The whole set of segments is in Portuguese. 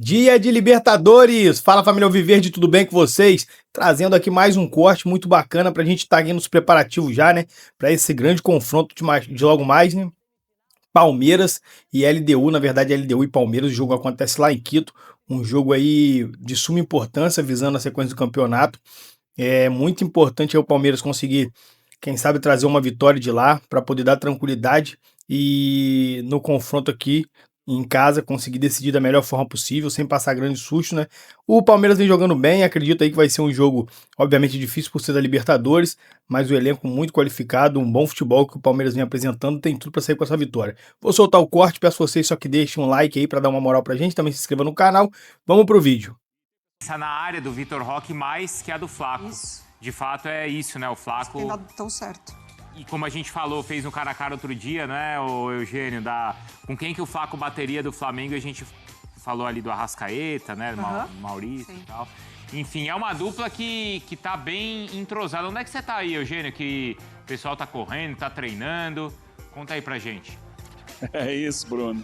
Dia de Libertadores! Fala, família Alviverde, tudo bem com vocês? Trazendo aqui mais um corte muito bacana pra gente estar aqui nos preparativos já, né? Pra esse grande confronto de logo mais, né? Palmeiras e LDU, na verdade LDU e Palmeiras, o jogo acontece lá em Quito, um jogo aí de suma importância visando a sequência do campeonato. É muito importante aí o Palmeiras conseguir, quem sabe, trazer uma vitória de lá para poder dar tranquilidade e no confronto aqui em casa conseguir decidir da melhor forma possível, sem passar grande susto, né? O Palmeiras vem jogando bem, acredito aí que vai ser um jogo, obviamente, difícil por ser da Libertadores, mas o elenco muito qualificado, um bom futebol que o Palmeiras vem apresentando, tem tudo para sair com essa vitória. Vou soltar o corte, peço vocês só que deixem um like aí para dar uma moral pra gente, também se inscreva no canal. Vamos pro vídeo. Na área do Vitor Roque mais que a do Flaco. Isso. De fato é isso, né? O Flaco. Tem dado tão certo. E como a gente falou, fez no cara a cara outro dia, né, o Eugênio, com quem que o Flaco bateria do Flamengo, a gente falou ali do Arrascaeta, né, Maurício e tal. Enfim, é uma dupla que tá bem entrosada. Onde é que você tá aí, Eugênio? Que o pessoal tá correndo, tá treinando. Conta aí pra gente. É isso, Bruno.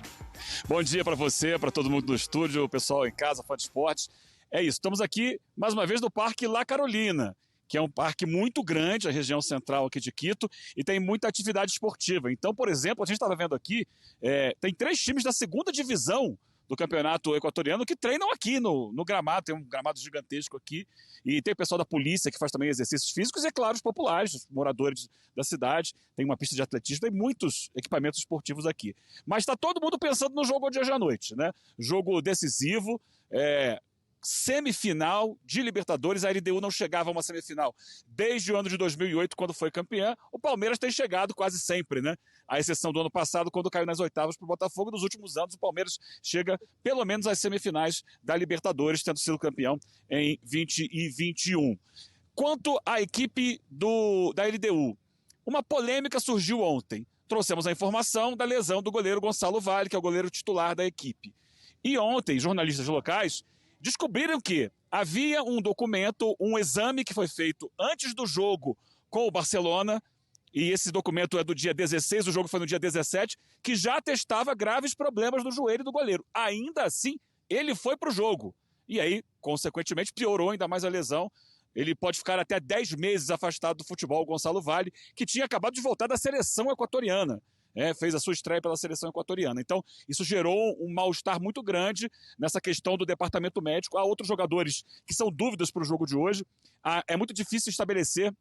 Bom dia pra você, pra todo mundo do estúdio, o pessoal em casa, fã de esportes. É isso, estamos aqui mais uma vez no Parque La Carolina, que é um parque muito grande, a região central aqui de Quito, e tem muita atividade esportiva. Então, por exemplo, a gente estava vendo aqui, tem 3 times da segunda divisão do campeonato equatoriano que treinam aqui no gramado, tem um gramado gigantesco aqui, e tem o pessoal da polícia que faz também exercícios físicos, e é claro, os populares, os moradores da cidade, tem uma pista de atletismo, tem muitos equipamentos esportivos aqui. Mas está todo mundo pensando no jogo de hoje à noite, né? Jogo decisivo, semifinal de Libertadores. A LDU não chegava a uma semifinal desde o ano de 2008, quando foi campeã. O Palmeiras tem chegado quase sempre, né? À exceção do ano passado, quando caiu nas oitavas para o Botafogo. Nos últimos anos, o Palmeiras chega pelo menos às semifinais da Libertadores, tendo sido campeão em 20 e 21. Quanto à equipe da LDU, uma polêmica surgiu ontem. Trouxemos a informação da lesão do goleiro Gonçalo Vale, que é o goleiro titular da equipe. E ontem, jornalistas locais descobriram que havia um documento, um exame que foi feito antes do jogo com o Barcelona, e esse documento é do dia 16, o jogo foi no dia 17, que já atestava graves problemas no joelho do goleiro. Ainda assim, ele foi para o jogo. E aí, consequentemente, piorou ainda mais a lesão. Ele pode ficar até 10 meses afastado do futebol, o Gonçalo Vale, que tinha acabado de voltar da seleção equatoriana. Fez a sua estreia pela seleção equatoriana. Então, isso gerou um mal-estar muito grande nessa questão do departamento médico. Há outros jogadores que são dúvidas para o jogo de hoje. É muito difícil estabelecer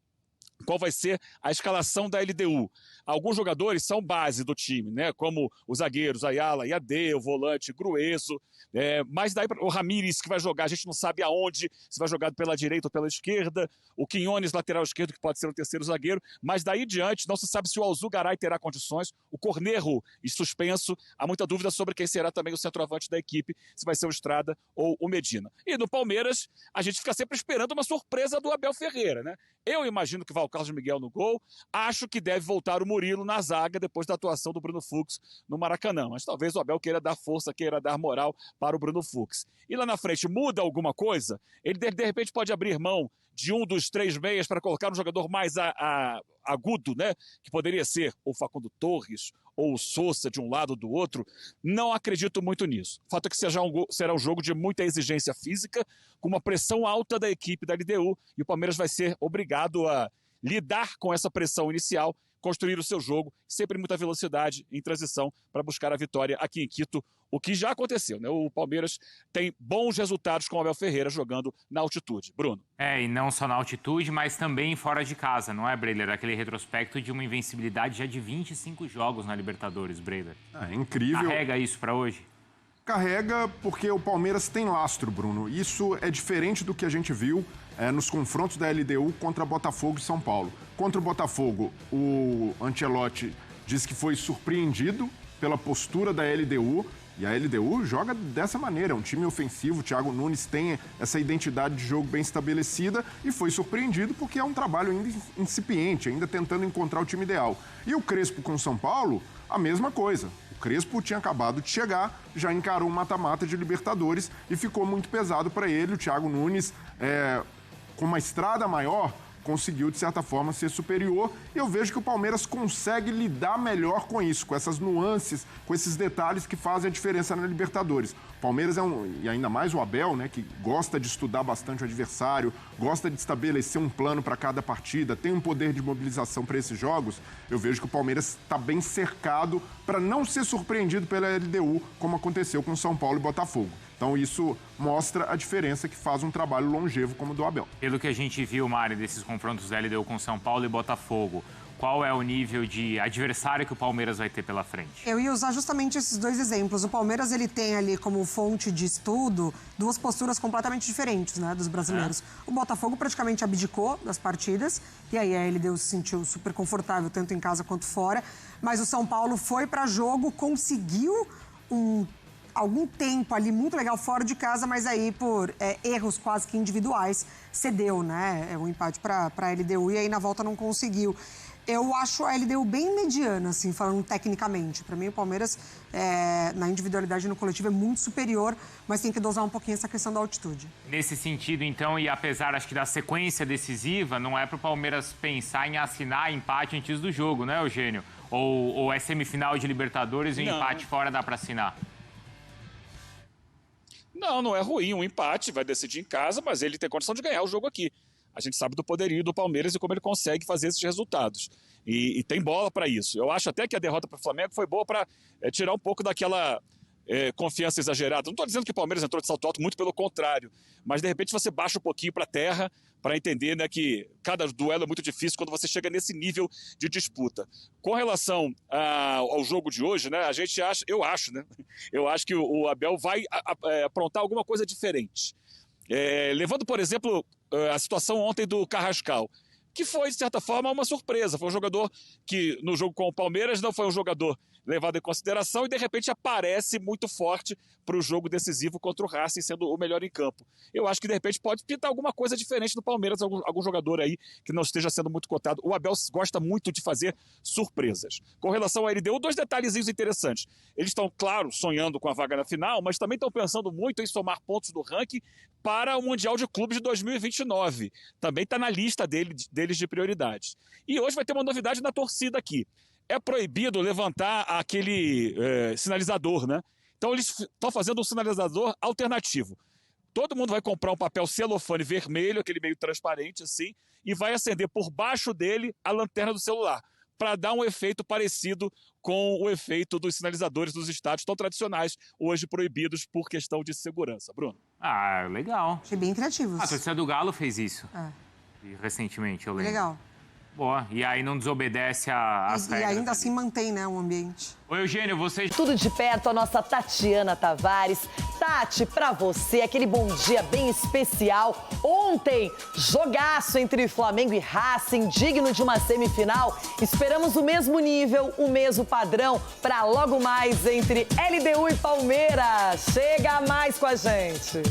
qual vai ser a escalação da LDU. Alguns jogadores são base do time, né? Como os zagueiros, Ayala, Iade, o volante, Grueso. Mas daí o Ramírez, que vai jogar, a gente não sabe aonde, se vai jogar pela direita ou pela esquerda. O Quinones, lateral esquerdo, que pode ser o terceiro zagueiro. Mas daí em diante, não se sabe se o Alzugaray terá condições. O Cornejo, suspenso. Há muita dúvida sobre quem será também o centroavante da equipe, se vai ser o Estrada ou o Medina. E no Palmeiras, a gente fica sempre esperando uma surpresa do Abel Ferreira, né? Eu imagino que vai o Carlos Miguel no gol. Acho que deve voltar o Murilo na zaga depois da atuação do Bruno Fux no Maracanã. Mas talvez o Abel queira dar força, queira dar moral para o Bruno Fux. E lá na frente muda alguma coisa? Ele de repente pode abrir mão de um dos 3 meias para colocar um jogador mais agudo, né? Que poderia ser o Facundo Torres ou o Sousa de um lado ou do outro. Não acredito muito nisso. O fato é que será um jogo de muita exigência física, com uma pressão alta da equipe da LDU, e o Palmeiras vai ser obrigado a lidar com essa pressão inicial, construir o seu jogo, sempre muita velocidade em transição para buscar a vitória aqui em Quito, o que já aconteceu, né? O Palmeiras tem bons resultados com o Abel Ferreira jogando na altitude. Bruno. E não só na altitude, mas também fora de casa, não é, Breiler? Aquele retrospecto de uma invencibilidade já de 25 jogos na Libertadores, Breiler. É incrível. Carrega isso para hoje? Carrega porque o Palmeiras tem lastro, Bruno. Isso é diferente do que a gente viu nos confrontos da LDU contra Botafogo e São Paulo. Contra o Botafogo, o Ancelotti disse que foi surpreendido pela postura da LDU. E a LDU joga dessa maneira, é um time ofensivo, o Thiago Nunes tem essa identidade de jogo bem estabelecida e foi surpreendido porque é um trabalho ainda incipiente, ainda tentando encontrar o time ideal. E o Crespo com o São Paulo, a mesma coisa. O Crespo tinha acabado de chegar, já encarou um mata-mata de Libertadores e ficou muito pesado para ele. O Thiago Nunes, com uma estrada maior, conseguiu, de certa forma, ser superior. E eu vejo que o Palmeiras consegue lidar melhor com isso, com essas nuances, com esses detalhes que fazem a diferença na Libertadores. O Palmeiras e ainda mais o Abel, né, que gosta de estudar bastante o adversário, gosta de estabelecer um plano para cada partida, tem um poder de mobilização para esses jogos. Eu vejo que o Palmeiras está bem cercado para não ser surpreendido pela LDU, como aconteceu com São Paulo e Botafogo. Então isso mostra a diferença que faz um trabalho longevo como o do Abel. Pelo que a gente viu, Mário, desses confrontos da LDU com São Paulo e Botafogo, qual é o nível de adversário que o Palmeiras vai ter pela frente? Eu ia usar justamente esses dois exemplos. O Palmeiras, ele tem ali como fonte de estudo duas posturas completamente diferentes, né, dos brasileiros. O Botafogo praticamente abdicou das partidas, e aí a LDU se sentiu super confortável, tanto em casa quanto fora. Mas o São Paulo foi para jogo, conseguiu algum tempo ali muito legal fora de casa, mas aí por erros quase que individuais cedeu, né? O empate para a LDU e aí na volta não conseguiu. Eu acho a LDU bem mediana, assim, falando tecnicamente. Para mim, o Palmeiras, na individualidade e no coletivo, é muito superior, mas tem que dosar um pouquinho essa questão da altitude. Nesse sentido, então, e apesar, acho que da sequência decisiva, não é para o Palmeiras pensar em assinar empate antes do jogo, né, Eugênio? Ou é semifinal de Libertadores e o empate fora dá para assinar? Não é ruim. Um empate vai decidir em casa, mas ele tem condição de ganhar o jogo aqui. A gente sabe do poderio do Palmeiras e como ele consegue fazer esses resultados. E tem bola para isso. Eu acho até que a derrota para o Flamengo foi boa para tirar um pouco daquela confiança exagerada. Não estou dizendo que o Palmeiras entrou de salto alto, muito pelo contrário. Mas, de repente, você baixa um pouquinho para a terra para entender, né, que cada duelo é muito difícil quando você chega nesse nível de disputa. Com relação ao jogo de hoje, né, eu acho que o Abel vai aprontar alguma coisa diferente. Levando, por exemplo, a situação ontem do Carrascal, que foi, de certa forma, uma surpresa. Foi um jogador que, no jogo com o Palmeiras, não foi um jogador levado em consideração e, de repente, aparece muito forte para o jogo decisivo contra o Racing, sendo o melhor em campo. Eu acho que, de repente, pode pintar alguma coisa diferente no Palmeiras, algum jogador aí que não esteja sendo muito cotado. O Abel gosta muito de fazer surpresas. Com relação à LDU, dois detalhezinhos interessantes. Eles estão, claro, sonhando com a vaga na final, mas também estão pensando muito em somar pontos no ranking para o Mundial de Clubes de 2029. Também está na lista deles de prioridades. E hoje vai ter uma novidade na torcida aqui. É proibido levantar aquele sinalizador, né? Então eles estão fazendo um sinalizador alternativo. Todo mundo vai comprar um papel celofane vermelho, aquele meio transparente assim, e vai acender por baixo dele a lanterna do celular, para dar um efeito parecido com o efeito dos sinalizadores dos estádios tão tradicionais, hoje proibidos por questão de segurança. Bruno? Ah, legal. Achei bem criativos. A torcida do Galo fez isso recentemente, eu lembro. Legal. Boa, e aí não desobedece às regras. E ainda assim mantém, né, o ambiente. Ô, Eugênio, você... Tudo de perto, a nossa Tatiana Tavares. Tati, pra você, aquele bom dia bem especial. Ontem, jogaço entre Flamengo e Racing, digno de uma semifinal. Esperamos o mesmo nível, o mesmo padrão, pra logo mais entre LDU e Palmeiras. Chega mais com a gente.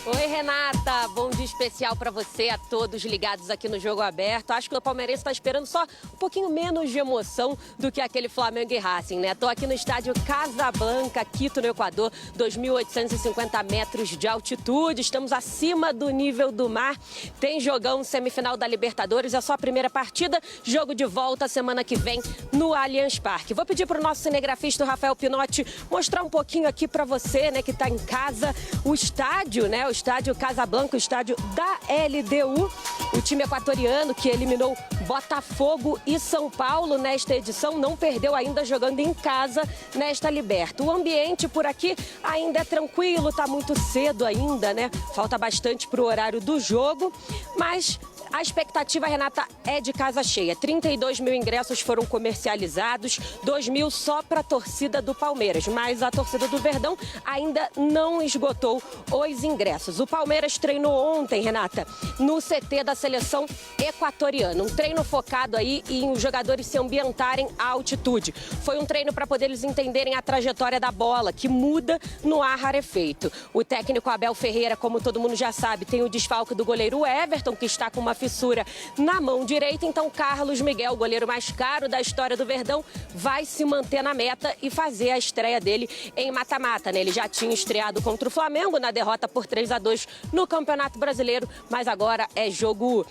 Oi, Renata. Bom dia especial para você, a todos ligados aqui no Jogo Aberto. Acho que o palmeirense está esperando só um pouquinho menos de emoção do que aquele Flamengo e Racing, né? Tô aqui no estádio Casablanca, Quito, no Equador, 2.850 metros de altitude. Estamos acima do nível do mar. Tem jogão semifinal da Libertadores, é só a primeira partida. Jogo de volta semana que vem no Allianz Parque. Vou pedir para o nosso cinegrafista, o Rafael Pinotti, mostrar um pouquinho aqui para você, né, que está em casa, o estádio, né? O estádio Casablanca, o estádio da LDU, o time equatoriano que eliminou Botafogo e São Paulo nesta edição, não perdeu ainda jogando em casa nesta Liberta. O ambiente por aqui ainda é tranquilo, tá muito cedo ainda, né? Falta bastante pro horário do jogo, mas a expectativa, Renata, é de casa cheia. 32 mil ingressos foram comercializados, 2 mil só para a torcida do Palmeiras. Mas a torcida do Verdão ainda não esgotou os ingressos. O Palmeiras treinou ontem, Renata, no CT da seleção equatoriana. Um treino focado aí em os jogadores se ambientarem à altitude. Foi um treino para poder eles entenderem a trajetória da bola, que muda no ar rarefeito. O técnico Abel Ferreira, como todo mundo já sabe, tem o desfalque do goleiro Everton, que está com uma fissura na mão direita. Então, Carlos Miguel, o goleiro mais caro da história do Verdão, vai se manter na meta e fazer a estreia dele em mata-mata, né? Ele já tinha estreado contra o Flamengo na derrota por 3-2 no Campeonato Brasileiro, mas agora é jogo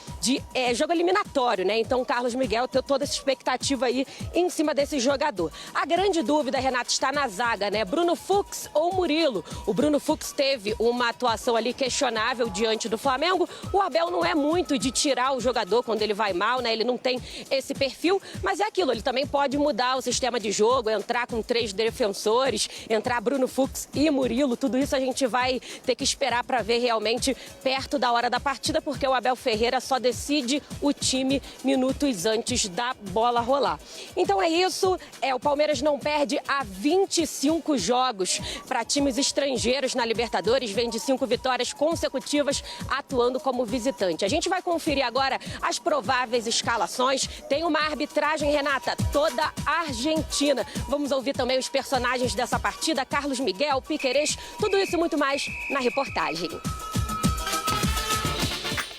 eliminatório, né? Então, Carlos Miguel tem toda essa expectativa aí em cima desse jogador. A grande dúvida, Renata, está na zaga, né? Bruno Fux ou Murilo? O Bruno Fux teve uma atuação ali questionável diante do Flamengo. O Abel não é muito de tirar o jogador quando ele vai mal, né? Ele não tem esse perfil, mas é aquilo, ele também pode mudar o sistema de jogo, entrar com 3 defensores, entrar Bruno Fux e Murilo. Tudo isso a gente vai ter que esperar para ver realmente perto da hora da partida, porque o Abel Ferreira só decide o time minutos antes da bola rolar. Então é isso, o Palmeiras não perde há 25 jogos para times estrangeiros na Libertadores, vem de 5 vitórias consecutivas atuando como visitante. A gente vai conferir agora as prováveis escalações. Tem uma arbitragem, Renata, toda argentina. Vamos ouvir também os personagens dessa partida, Carlos Miguel, Piquerez, tudo isso e muito mais na reportagem.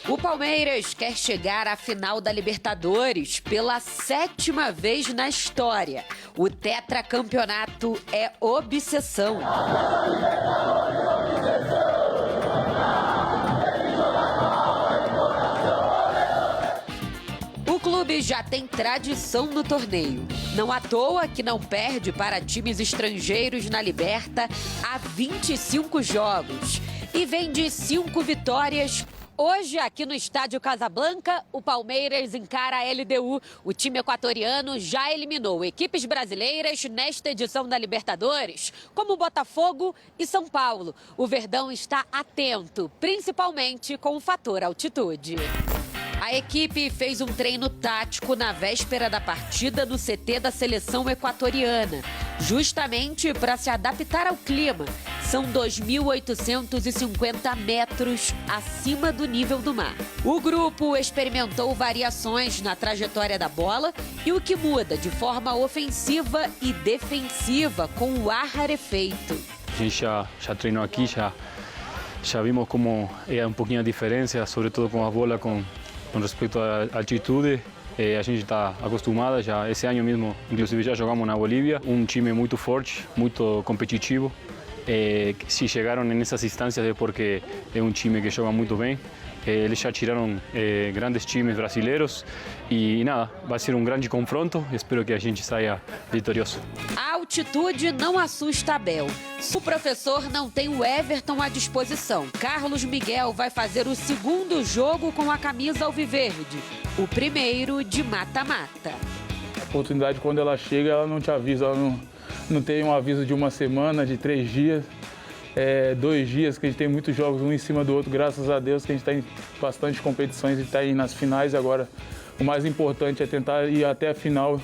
O Palmeiras quer chegar à final da Libertadores pela 7ª vez na história. O tetracampeonato é obsessão. O clube já tem tradição no torneio. Não à toa que não perde para times estrangeiros na Liberta há 25 jogos. E vem de 5 vitórias. Hoje, aqui no Estádio Casablanca, o Palmeiras encara a LDU. O time equatoriano já eliminou equipes brasileiras nesta edição da Libertadores, como Botafogo e São Paulo. O Verdão está atento, principalmente com o fator altitude. A equipe fez um treino tático na véspera da partida no CT da seleção equatoriana, justamente para se adaptar ao clima. São 2.850 metros acima do nível do mar. O grupo experimentou variações na trajetória da bola e o que muda de forma ofensiva e defensiva com o ar rarefeito. A gente já treinou aqui, já vimos como é um pouquinho a diferença, sobretudo com a bola com respeito à altitude. A gente está acostumada, já esse ano mesmo, inclusive já jogamos na Bolívia, um time muito forte, muito competitivo. Se chegaram nessas instâncias é porque é um time que joga muito bem. Eles já tiraram grandes times brasileiros e nada, vai ser um grande confronto. Espero que a gente saia vitorioso. A altitude não assusta Abel. O professor não tem o Everton à disposição. Carlos Miguel vai fazer o segundo jogo com a camisa alviverde, o primeiro de mata-mata. A oportunidade, quando ela chega, ela não te avisa, ela não tem um aviso de uma semana, de 3 dias. 2 dias, que a gente tem muitos jogos um em cima do outro, graças a Deus que a gente está em bastante competições e está aí nas finais. Agora o mais importante é tentar ir até a final,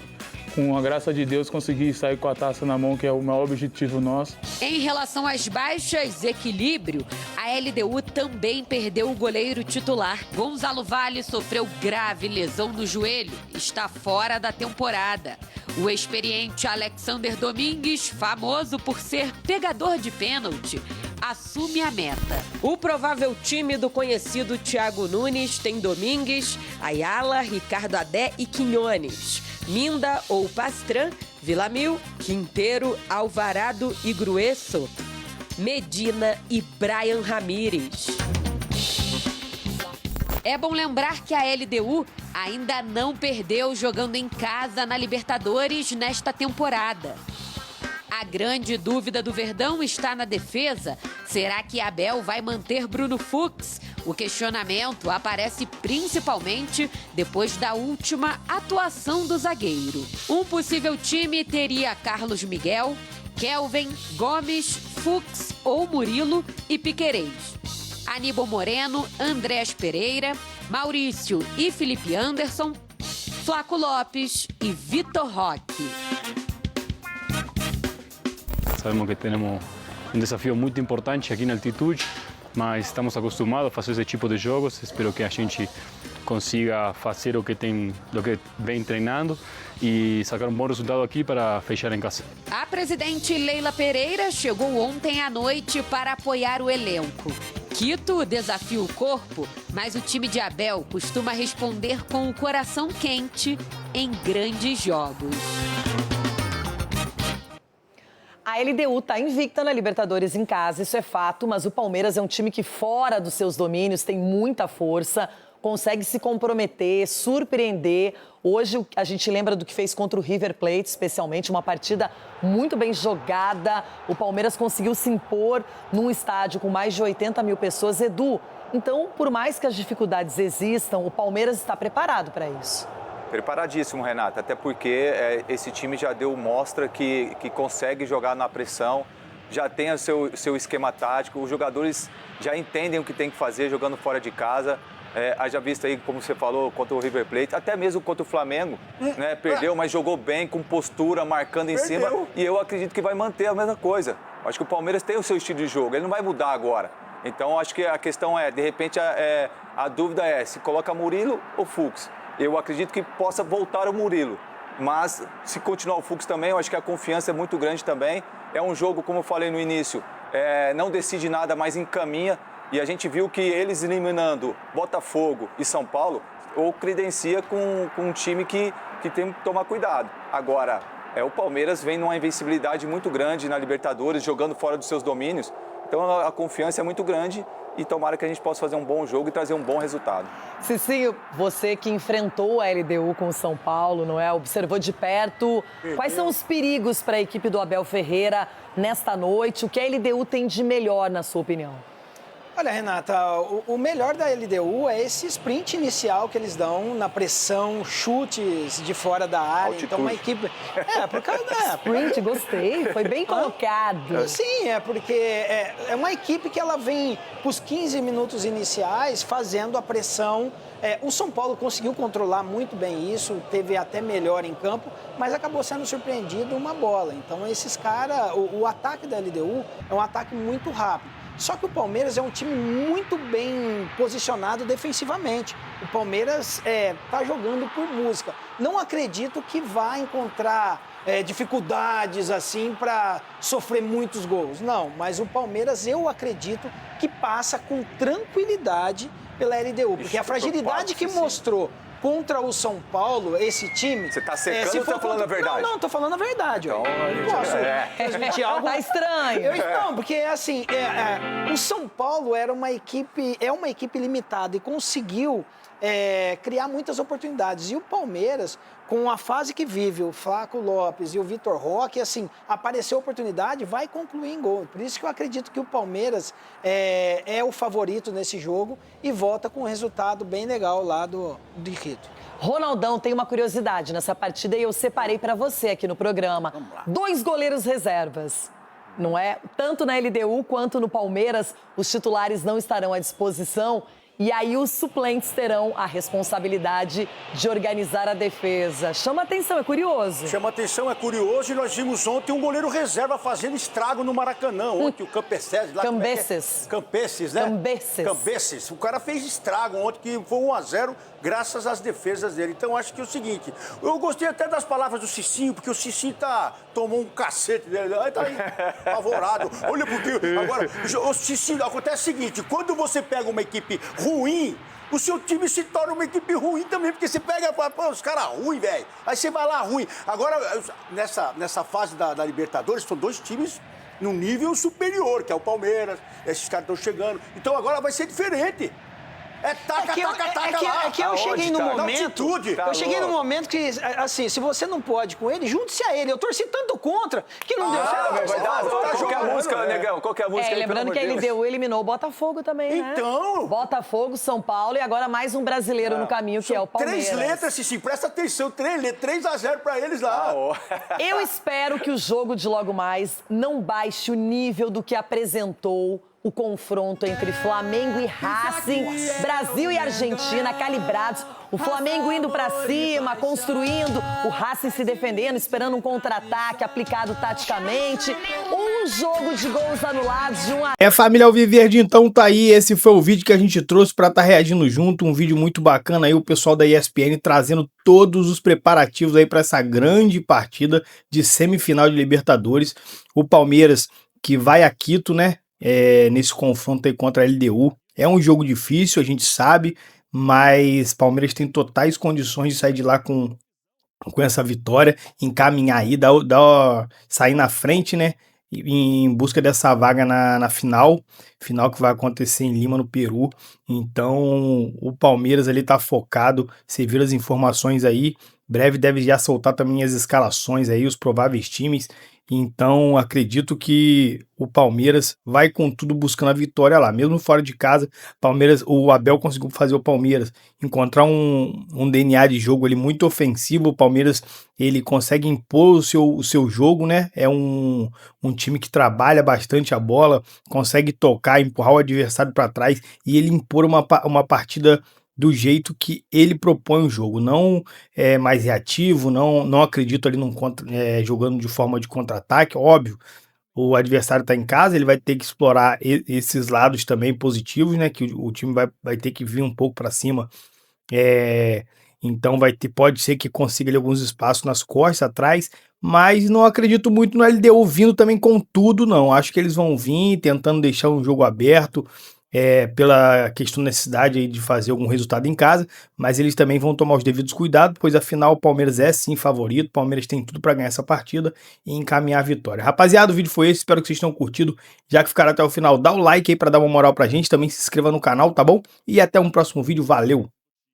com a graça de Deus, conseguir sair com a taça na mão, que é o maior objetivo nosso. Em relação às baixas, equilíbrio, a LDU também perdeu o goleiro titular. Gonzalo Vale sofreu grave lesão no joelho, está fora da temporada. O experiente Alexander Domingues, famoso por ser pegador de pênalti, assume a meta. O provável time do conhecido Thiago Nunes tem Domingues, Ayala, Ricardo Adé e Quinones. Minda ou Pastran, Villamil, Quinteiro, Alvarado e Grueso, Medina e Brian Ramírez. É bom lembrar que a LDU ainda não perdeu jogando em casa na Libertadores nesta temporada. A grande dúvida do Verdão está na defesa. Será que Abel vai manter Bruno Fux? O questionamento aparece principalmente depois da última atuação do zagueiro. Um possível time teria Carlos Miguel, Kelvin, Gomes, Fux ou Murilo e Piquerez. Aníbal Moreno, Andrés Pereira, Maurício e Felipe Anderson, Flaco Lopes e Vitor Roque. Sabemos que temos um desafio muito importante aqui na altitude, mas estamos acostumados a fazer esse tipo de jogos. Espero que a gente consiga fazer o que vem treinando e sacar um bom resultado aqui para fechar em casa. A presidente Leila Pereira chegou ontem à noite para apoiar o elenco. Quito desafia o corpo, mas o time de Abel costuma responder com o coração quente em grandes jogos. A LDU está invicta na Libertadores em casa, isso é fato, mas o Palmeiras é um time que fora dos seus domínios tem muita força, consegue se comprometer, surpreender. Hoje a gente lembra do que fez contra o River Plate, especialmente uma partida muito bem jogada. O Palmeiras conseguiu se impor num estádio com mais de 80 mil pessoas. Edu, então, por mais que as dificuldades existam, o Palmeiras está preparado para isso. Preparadíssimo, Renata, até porque esse time já deu mostra que consegue jogar na pressão, já tem o seu esquema tático, os jogadores já entendem o que tem que fazer jogando fora de casa. Haja visto aí, como você falou, contra o River Plate, até mesmo contra o Flamengo, né? Perdeu, mas jogou bem, com postura, marcando em cima. E eu acredito que vai manter a mesma coisa. Acho que o Palmeiras tem o seu estilo de jogo, ele não vai mudar agora. Então, acho que a questão de repente, a dúvida é se coloca Murilo ou Fux. Eu acredito que possa voltar o Murilo. Mas, se continuar o Fux também, eu acho que a confiança é muito grande também. É um jogo, como eu falei no início, não decide nada, mas encaminha. E a gente viu que eles eliminando Botafogo e São Paulo, ou credencia com um time que tem que tomar cuidado. Agora, o Palmeiras vem numa invencibilidade muito grande na Libertadores, jogando fora dos seus domínios. Então a confiança é muito grande e tomara que a gente possa fazer um bom jogo e trazer um bom resultado. Cicinho, você que enfrentou a LDU com o São Paulo, não é? Observou de perto. Quais são os perigos para a equipe do Abel Ferreira nesta noite? O que a LDU tem de melhor, na sua opinião? Olha, Renata, o melhor da LDU é esse sprint inicial que eles dão na pressão, chutes de fora da área. Altitude. Então, uma equipe... por causa Sprint, gostei. Foi bem colocado. Sim, porque é uma equipe que ela vem para os 15 minutos iniciais fazendo a pressão. O São Paulo conseguiu controlar muito bem isso, teve até melhor em campo, mas acabou sendo surpreendido uma bola. Então, esses caras, o ataque da LDU é um ataque muito rápido. Só que o Palmeiras é um time muito bem posicionado defensivamente. O Palmeiras está jogando por música. Não acredito que vá encontrar dificuldades assim para sofrer muitos gols. Não, mas o Palmeiras eu acredito que passa com tranquilidade pela LDU. Porque a fragilidade que mostrou contra o São Paulo, esse time... Você tá secando ou tá falando a verdade? Não, tô falando a verdade. Então, não posso transmitir algo... Tá estranho. Não, porque assim, o São Paulo é uma equipe limitada e conseguiu criar muitas oportunidades. E o Palmeiras, com a fase que vive o Flaco Lopes e o Vitor Roque, assim, apareceu oportunidade, vai concluir em gol. Por isso que eu acredito que o Palmeiras é o favorito nesse jogo e volta com um resultado bem legal lá do Quito. Ronaldão, tem uma curiosidade nessa partida e eu separei para você aqui no programa. 2 goleiros reservas, não é? Tanto na LDU quanto no Palmeiras, os titulares não estarão à disposição. E aí os suplentes terão a responsabilidade de organizar a defesa. Chama atenção, é curioso. Chama atenção, é curioso. E nós vimos ontem um goleiro reserva fazendo estrago no Maracanã. Ontem o Cambeses lá... Cambeses. Cambeses, né? Cambeses. O cara fez estrago ontem, que foi 1-0 graças às defesas dele. Então, acho que é o seguinte, eu gostei até das palavras do Cicinho, porque o Cicinho tomou um cacete dele. Aí tá aí, apavorado. Olha porque... Agora, o Cicinho, acontece o seguinte, quando você pega uma equipe ruim, o seu time se torna uma equipe ruim também, porque você pega os caras ruins, velho. Aí você vai lá ruim. Agora, nessa fase da Libertadores, são 2 times num nível superior, que é o Palmeiras, esses caras estão chegando. Então agora vai ser diferente. Taca lá. É que eu cheguei no momento... Eu cheguei no momento que, assim, se você não pode com ele, junte-se a ele. Eu torci tanto contra que não deu certo. Qual que é a música, Negão? Qual que é a música? Lembrando que a LDU eliminou o Botafogo também, né? Então... Botafogo, São Paulo e agora mais um brasileiro no caminho, que é o Palmeiras. 3 letras, Cici, presta atenção. 3-0 pra eles lá. Eu espero que o jogo de logo mais não baixe o nível do que apresentou o confronto entre Flamengo e Racing, Brasil e Argentina calibrados, o Flamengo indo pra cima, construindo, o Racing se defendendo, esperando um contra-ataque aplicado taticamente, um jogo de gols anulados de 1-0. Família Alviverde, então tá aí, esse foi o vídeo que a gente trouxe pra estar reagindo junto, um vídeo muito bacana aí, o pessoal da ESPN trazendo todos os preparativos aí pra essa grande partida de semifinal de Libertadores, o Palmeiras que vai a Quito, né? nesse confronto aí contra a LDU. É um jogo difícil, a gente sabe, mas Palmeiras tem totais condições de sair de lá com essa vitória, encaminhar aí, sair na frente, né? Em busca dessa vaga na final que vai acontecer em Lima, no Peru. Então, o Palmeiras ali tá focado, você viu as informações aí, breve deve já soltar também as escalações aí, os prováveis times. Então, acredito que o Palmeiras vai com tudo buscando a vitória lá, mesmo fora de casa. Palmeiras, o Abel conseguiu fazer o Palmeiras encontrar um DNA de jogo ali muito ofensivo. O Palmeiras, ele consegue impor o seu jogo, né? É um time que trabalha bastante a bola, consegue tocar, empurrar o adversário para trás e ele impor uma partida do jeito que ele propõe o jogo, não é mais reativo, não acredito ali jogando de forma de contra-ataque, óbvio. O adversário está em casa, ele vai ter que explorar esses lados também positivos, né? Que o time vai ter que vir um pouco para cima. Então pode ser que consiga ali alguns espaços nas costas, atrás, mas não acredito muito no LDU vindo também com tudo, não. Acho que eles vão vir tentando deixar um jogo aberto, pela questão da necessidade aí de fazer algum resultado em casa, mas eles também vão tomar os devidos cuidados, pois afinal o Palmeiras é sim favorito, o Palmeiras tem tudo para ganhar essa partida e encaminhar a vitória. Rapaziada, o vídeo foi esse, espero que vocês tenham curtido, já que ficaram até o final, dá o like aí para dar uma moral pra gente, também se inscreva no canal, tá bom? E até um próximo vídeo, valeu!